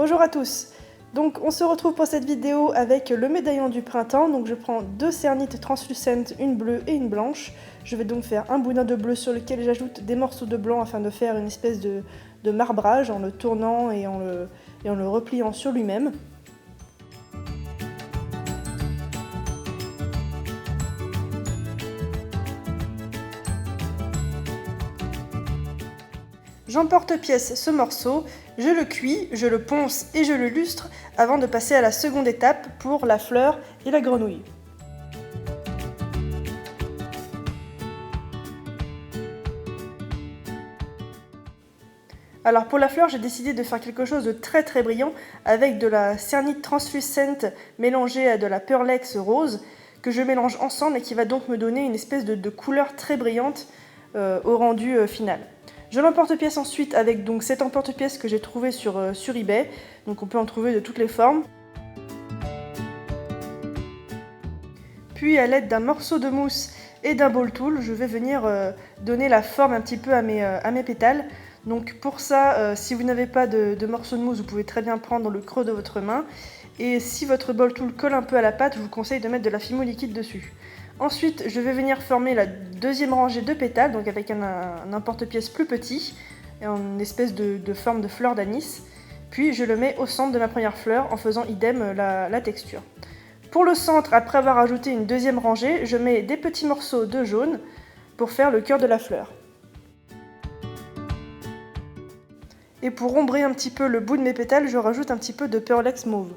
Bonjour à tous. Donc on se retrouve pour cette vidéo avec le médaillon du printemps. Donc je prends deux cernites translucentes, une bleue et une blanche. Je vais donc faire un boudin de bleu sur lequel j'ajoute des morceaux de blanc afin de faire une espèce de marbrage en le tournant et en le repliant sur lui-même. J'emporte-pièce ce morceau, je le cuis, je le ponce et je le lustre avant de passer à la seconde étape pour la fleur et la grenouille. Alors pour la fleur, j'ai décidé de faire quelque chose de très brillant avec de la cernite translucente mélangée à de la Pearlex rose que je mélange ensemble et qui va donc me donner une espèce de couleur très brillante au rendu final. Je l'emporte-pièce ensuite avec donc cet emporte-pièce que j'ai trouvé sur eBay, donc on peut en trouver de toutes les formes. Puis à l'aide d'un morceau de mousse et d'un ball tool, je vais venir donner la forme un petit peu à mes pétales. Donc pour ça, si vous n'avez pas de morceau de mousse, vous pouvez très bien prendre le creux de votre main. Et si votre ball tool colle un peu à la pâte, je vous conseille de mettre de la Fimo liquide dessus. Ensuite, je vais venir former la deuxième rangée de pétales, donc avec un emporte-pièce plus petit, en espèce de forme de fleur d'anis. Puis je le mets au centre de ma première fleur en faisant idem la texture. Pour le centre, après avoir ajouté une deuxième rangée, je mets des petits morceaux de jaune pour faire le cœur de la fleur. Et pour ombrer un petit peu le bout de mes pétales, je rajoute un petit peu de Pearlex mauve.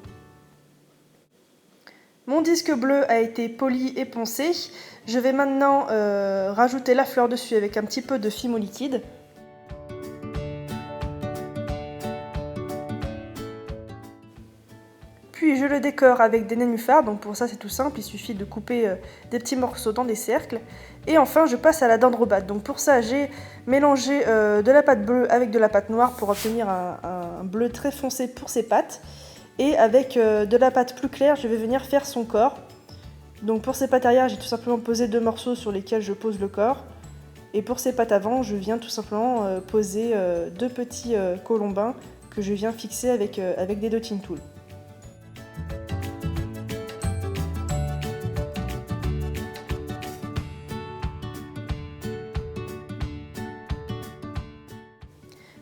Mon disque bleu a été poli et poncé. Je vais maintenant rajouter la fleur dessus avec un petit peu de Fimo liquide. Puis je le décore avec des nénuphars, donc pour ça c'est tout simple, il suffit de couper des petits morceaux dans des cercles. Et enfin je passe à la dendrobatte. Donc pour ça j'ai mélangé de la pâte bleue avec de la pâte noire pour obtenir un bleu très foncé pour ses pattes. Et avec de la pâte plus claire, je vais venir faire son corps. Donc pour ces pattes arrière, j'ai tout simplement posé deux morceaux sur lesquels je pose le corps. Et pour ces pattes avant, je viens tout simplement poser deux petits colombins que je viens fixer avec des dotting tools.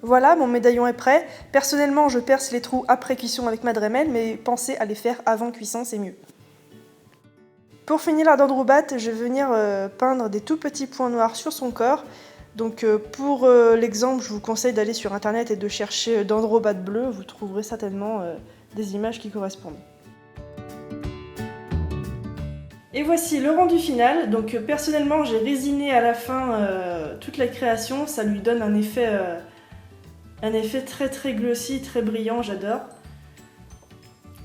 Voilà, mon médaillon est prêt. Personnellement, je perce les trous après cuisson avec ma Dremel, mais pensez à les faire avant cuisson, c'est mieux. Pour finir la dendrobatte, je vais venir peindre des tout petits points noirs sur son corps. Donc pour l'exemple, je vous conseille d'aller sur internet et de chercher dendrobatte bleue, vous trouverez certainement des images qui correspondent. Et voici le rendu final. Donc personnellement, j'ai résiné à la fin toute la création, ça lui donne un effet très glossy, très brillant, j'adore.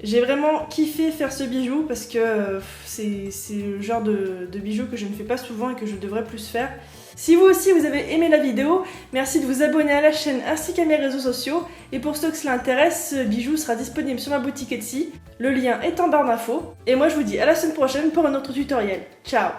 J'ai vraiment kiffé faire ce bijou parce que c'est le genre de bijou que je ne fais pas souvent et que je devrais plus faire. Si vous aussi vous avez aimé la vidéo, merci de vous abonner à la chaîne ainsi qu'à mes réseaux sociaux. Et pour ceux que cela intéresse, ce bijou sera disponible sur ma boutique Etsy. Le lien est en barre d'infos. Et moi je vous dis à la semaine prochaine pour un autre tutoriel. Ciao!